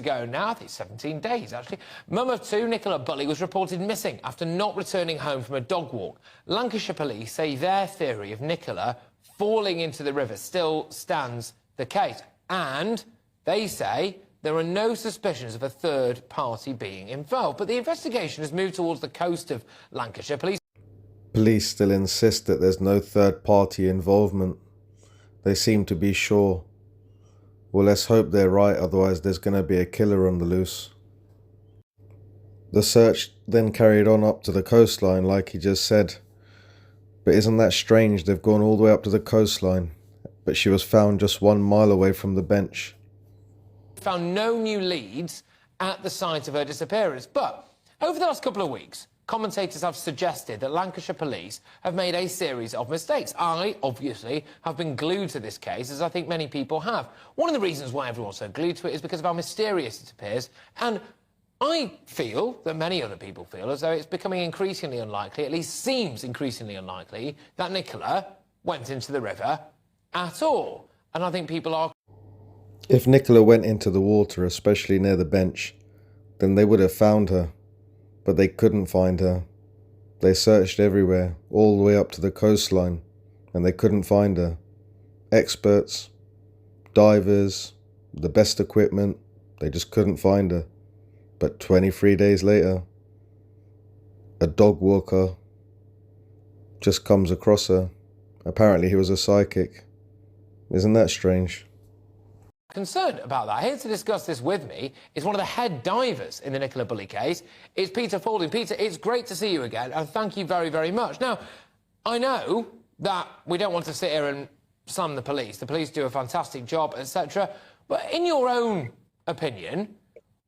ago now, I think 17 days actually, mum of two, Nicola Bulley, was reported missing after not returning home from a dog walk. Lancashire police say their theory of Nicola falling into the river still stands the case, and they say there are no suspicions of a third party being involved. But the investigation has moved towards the coast of Lancashire. Police still insist that there's no third party involvement. They seem to be sure. Well, let's hope they're right, otherwise there's going to be a killer on the loose. The search then carried on up to the coastline, like he just said. But isn't that strange? They've gone all the way up to the coastline, but she was found just 1 mile away from the bench. Found no new leads at the site of her disappearance. But over the last couple of weeks, commentators have suggested that Lancashire police have made a series of mistakes. I, obviously, have been glued to this case, as I think many people have. One of the reasons why everyone's so glued to it is because of how mysterious it appears, and I feel that many other people feel as though it's becoming increasingly unlikely, at least seems increasingly unlikely, that Nicola went into the river at all. And I think people are... If Nicola went into the water, especially near the bench, then they would have found her. But they couldn't find her. They searched everywhere, all the way up to the coastline, and they couldn't find her. Experts, divers, the best equipment, they just couldn't find her. But 23 days later, a dog walker just comes across her. Apparently he was a psychic. Isn't that strange? Concerned about that. Here to discuss this with me is one of the head divers in the Nicola Bulley case. It's Peter Faulding. Peter, it's great to see you again, and thank you very, very much. Now, I know that we don't want to sit here and slam the police. The police do a fantastic job, etc. But in your own opinion,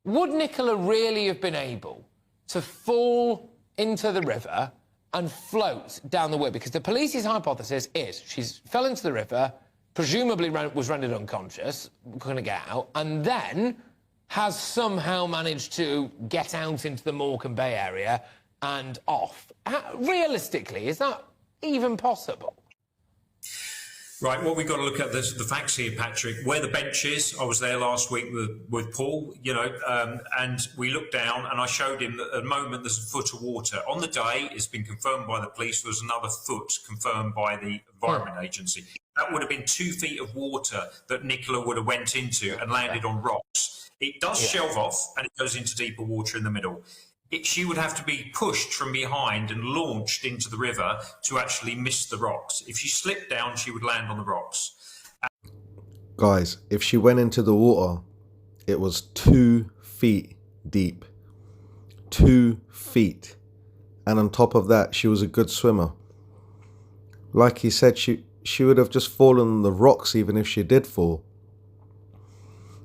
would Nicola really have been able to fall into the river and float down the river? Because the police's hypothesis is she fell into the river, presumably was rendered unconscious, couldn't get out, and then has somehow managed to get out into the Morecambe Bay area and off. Realistically, is that even possible? Right, well, we've got to look at the facts here, Patrick. Where the bench is, I was there last week with Paul, and we looked down and I showed him that at the moment there's a foot of water. On the day, it's been confirmed by the police, there was another foot confirmed by the Environment Agency. That would have been 2 feet of water that Nicola would have went into and landed on rocks. It does shelve off and it goes into deeper water in the middle. She would have to be pushed from behind and launched into the river to actually miss the rocks. If she slipped down, she would land on the rocks. Guys, if she went into the water, it was 2 feet deep. 2 feet. And on top of that, she was a good swimmer. Like he said, she would have just fallen on the rocks even if she did fall.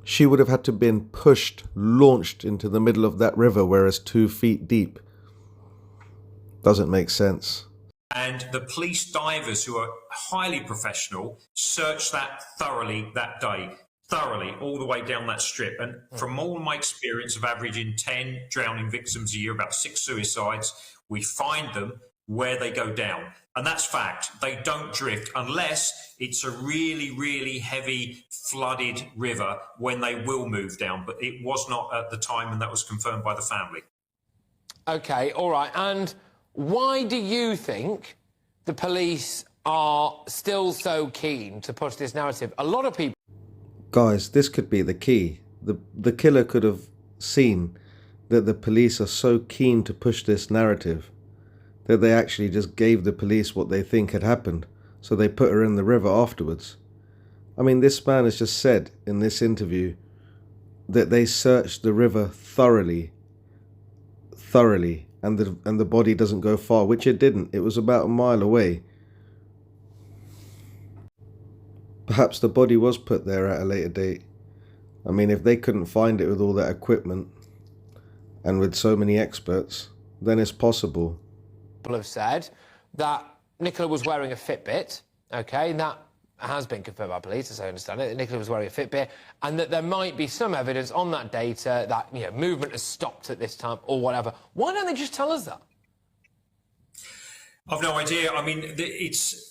She would have had to been pushed, launched into the middle of that river, whereas 2 feet deep. Doesn't make sense. And the police divers, who are highly professional, searched that thoroughly that day. Thoroughly, all the way down that strip. And from all my experience of averaging 10 drowning victims a year, about 6 suicides, we find them where they go down. And that's fact. They don't drift unless it's a really, really heavy flooded river when they will move down. But it was not at the time, and that was confirmed by the family. OK, all right. And why do you think the police are still so keen to push this narrative? A lot of people... Guys, this could be the key. The killer could have seen that the police are so keen to push this narrative that they actually just gave the police what they think had happened, so they put her in the river afterwards. I mean, this man has just said in this interview that they searched the river thoroughly, and the body doesn't go far, which it didn't. It was about a mile away. Perhaps the body was put there at a later date. I mean, if they couldn't find it with all that equipment and with so many experts, then it's possible. People have said that Nicola was wearing a Fitbit, OK, and that has been confirmed by police, as I understand it, that Nicola was wearing a Fitbit, and that there might be some evidence on that data that, you know, movement has stopped at this time or whatever. Why don't they just tell us that? I've no idea. I mean,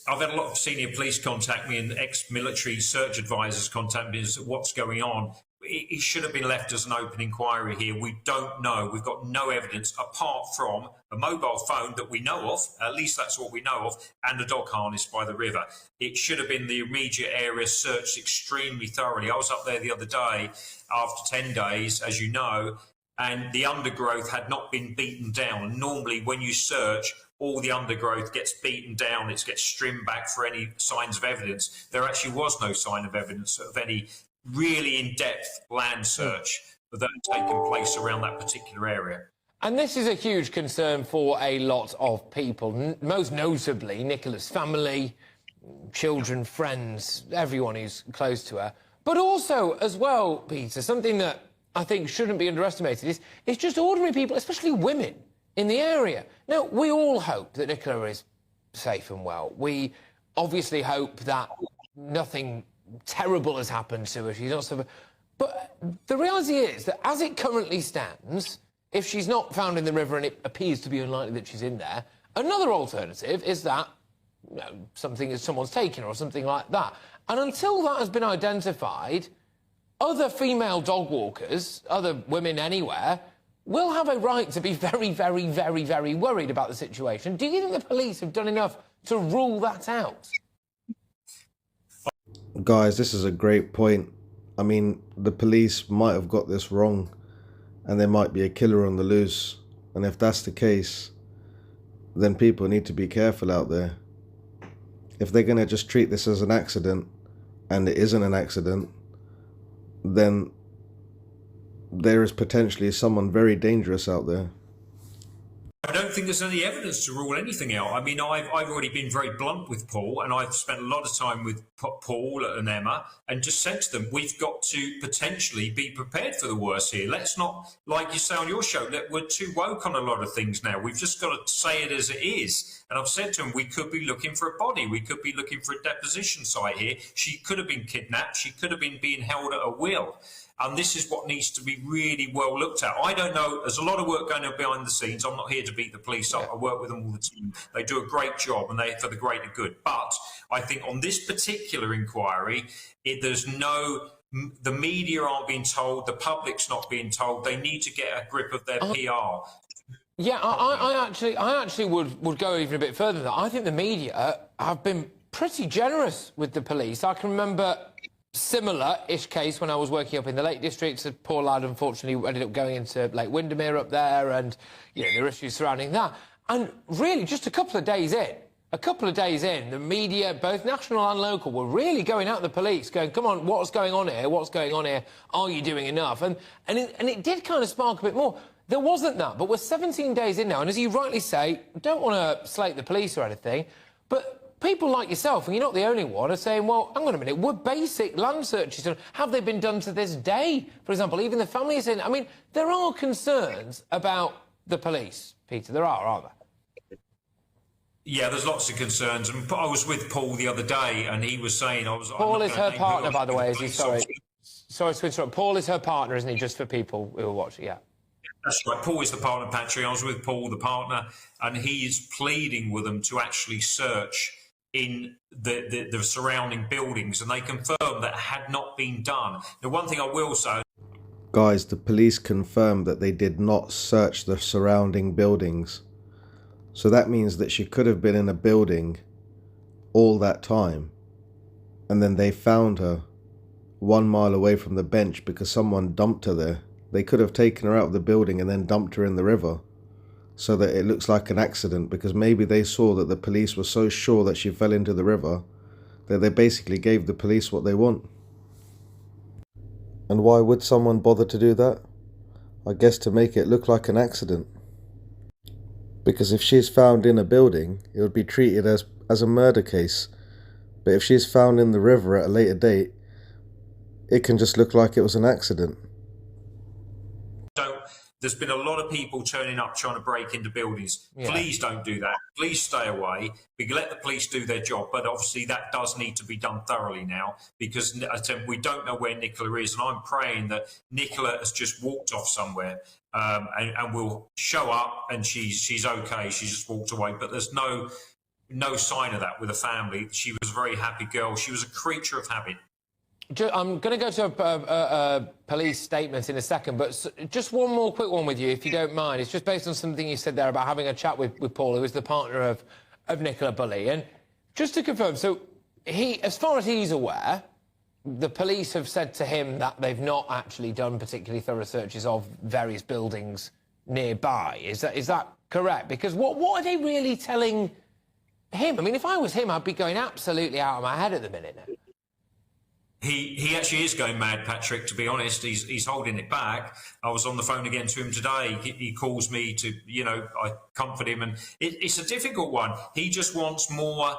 I've had a lot of senior police contact me and ex-military search advisors contact me as to what's going on. it should have been left as an open inquiry here. We don't know. We've got no evidence apart from a mobile phone that we know of, at least that's what we know of, and a dog harness by the river. It should have been the immediate area searched extremely thoroughly. I was up there the other day after 10 days, as you know, and the undergrowth had not been beaten down. Normally, when you search, all the undergrowth gets beaten down, it gets trimmed back for any signs of evidence. There actually was no sign of evidence of any really in-depth land search that had taken place around that particular area. And this is a huge concern for a lot of people, most notably Nicola's family, children, friends, everyone who's close to her. But also, as well, Peter, something that I think shouldn't be underestimated is just ordinary people, especially women, in the area. Now, we all hope that Nicola is safe and well. We obviously hope that nothing terrible has happened to her. She's not so... But the reality is that as it currently stands, if she's not found in the river, and it appears to be unlikely that she's in there, another alternative is that someone's taken her or something like that. And until that has been identified, other female dog walkers, other women anywhere, will have a right to be very, very, very, very worried about the situation. Do you think the police have done enough to rule that out? Guys, this is a great point. I mean, the police might have got this wrong, and there might be a killer on the loose. And if that's the case, then people need to be careful out there. If they're going to just treat this as an accident, and it isn't an accident, then there is potentially someone very dangerous out there. I don't think there's any evidence to rule anything out. I mean, I've already been very blunt with Paul, and I've spent a lot of time with Paul and Emma, and just said to them, we've got to potentially be prepared for the worst here. Let's not, like you say on your show, that we're too woke on a lot of things now. We've just got to say it as it is. And I've said to them, we could be looking for a body. We could be looking for a deposition site here. She could have been kidnapped. She could have been being held at a will. And this is what needs to be really well looked at. I don't know. There's a lot of work going on behind the scenes. I'm not here to beat the police up. I work with them all the time. They do a great job, and they're for the greater good. But I think on this particular inquiry, the media aren't being told. The public's not being told. They need to get a grip of their PR. Yeah, I actually would go even a bit further than that. I think the media have been pretty generous with the police. I can remember similar-ish case when I was working up in the Lake District. A poor lad, unfortunately, ended up going into Lake Windermere up there, and there are issues surrounding that. And really, just a couple of days in, the media, both national and local, were really going at the police, going, come on, what's going on here? What's going on here? Are you doing enough? And it did kind of spark a bit more. There wasn't that, but we're 17 days in now, and as you rightly say, don't want to slate the police or anything, but people like yourself, and you're not the only one, are saying, well, hang on a minute, were basic land searches done? Have they been done to this day? For example, even the family is in... I mean, there are concerns about the police, Peter. There are, aren't there? Yeah, there's lots of concerns. And I was with Paul the other day, and he was saying... Paul is her partner, by the way, is he? Sorry to interrupt. Paul is her partner, isn't he, just for people who are watching, yeah. That's right. Paul is the partner, Patrick. I was with Paul, the partner, and he is pleading with them to actually search in the surrounding buildings, and they confirmed that had not been done. The one thing I will say... Guys, the police confirmed that they did not search the surrounding buildings. So that means that she could have been in a building all that time, and then they found her 1 mile away from the bench because someone dumped her there. They could have taken her out of the building and then dumped her in the river, so that it looks like an accident, because maybe they saw that the police were so sure that she fell into the river that they basically gave the police what they want. And why would someone bother to do that? I guess to make it look like an accident. Because if she's found in a building, it would be treated as a murder case. But if she's found in the river at a later date, it can just look like it was an accident. There's been a lot of people turning up trying to break into buildings. Yeah. Please don't do that. Please stay away. We can let the police do their job, but obviously that does need to be done thoroughly now, because we don't know where Nicola is, and I'm praying that Nicola has just walked off somewhere and will show up and she's okay. She's just walked away, but there's no sign of that with the family. She was a very happy girl. She was a creature of habit. I'm going to go to a police statement in a second, but just one more quick one with you, if you don't mind. It's just based on something you said there about having a chat with Paul, who is the partner of Nicola Bulley. And just to confirm, so as far as he's aware, the police have said to him that they've not actually done particularly thorough searches of various buildings nearby. Is that correct? Because what are they really telling him? I mean, if I was him, I'd be going absolutely out of my head at the minute now. He actually is going mad, Patrick, to be honest. He's holding it back. I was on the phone again to him today. He calls me to, I comfort him, and it's a difficult one. He just wants more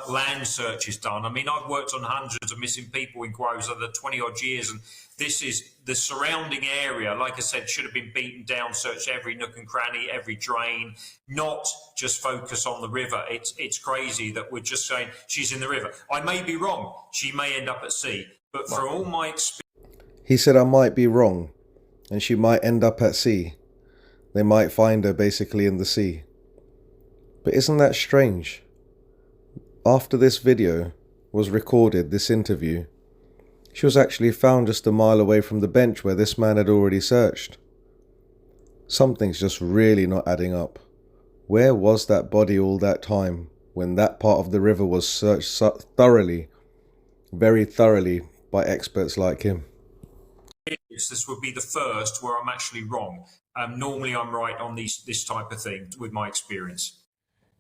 land searches done. I mean, I've worked on hundreds of missing people inquiries over the 20 odd years, and this is the surrounding area, like I said, should have been beaten down, searched every nook and cranny, every drain, not just focus on the river. It's crazy that we're just saying she's in the river. I may be wrong. She may end up at sea. But for all my experience... He said, I might be wrong, and she might end up at sea. They might find her basically in the sea. But isn't that strange? After this video was recorded, this interview, she was actually found just a mile away from the bench where this man had already searched. Something's just really not adding up. Where was that body all that time when that part of the river was searched thoroughly, very thoroughly by experts like him? This would be the first where I'm actually wrong. Normally I'm right on this type of thing with my experience.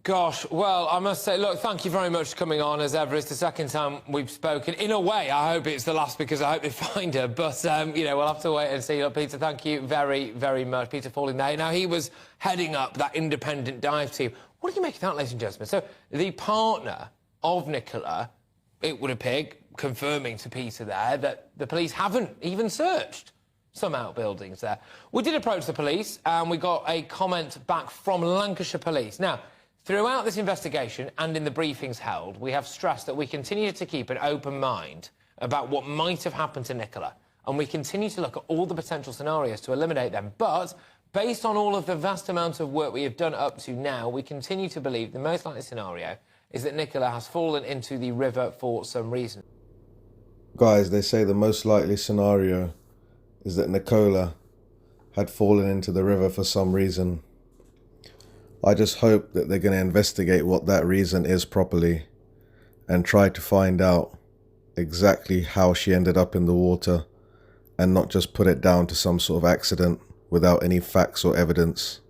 Gosh, well, I must say, look, thank you very much for coming on, as ever. It's the second time we've spoken. In a way, I hope it's the last, because I hope they find her. But, we'll have to wait and see. Look, Peter, thank you very, very much. Peter Falling there. Now, he was heading up that independent dive team. What do you make of that, ladies and gentlemen? So, the partner of Nicola, it would appear, confirming to Peter there, that the police haven't even searched some outbuildings there. We did approach the police, and we got a comment back from Lancashire Police. Now, throughout this investigation and in the briefings held, we have stressed that we continue to keep an open mind about what might have happened to Nicola, and we continue to look at all the potential scenarios to eliminate them. But based on all of the vast amount of work we have done up to now, we continue to believe the most likely scenario is that Nicola has fallen into the river for some reason. Guys, they say the most likely scenario is that Nicola had fallen into the river for some reason. I just hope that they're going to investigate what that reason is properly and try to find out exactly how she ended up in the water and not just put it down to some sort of accident without any facts or evidence.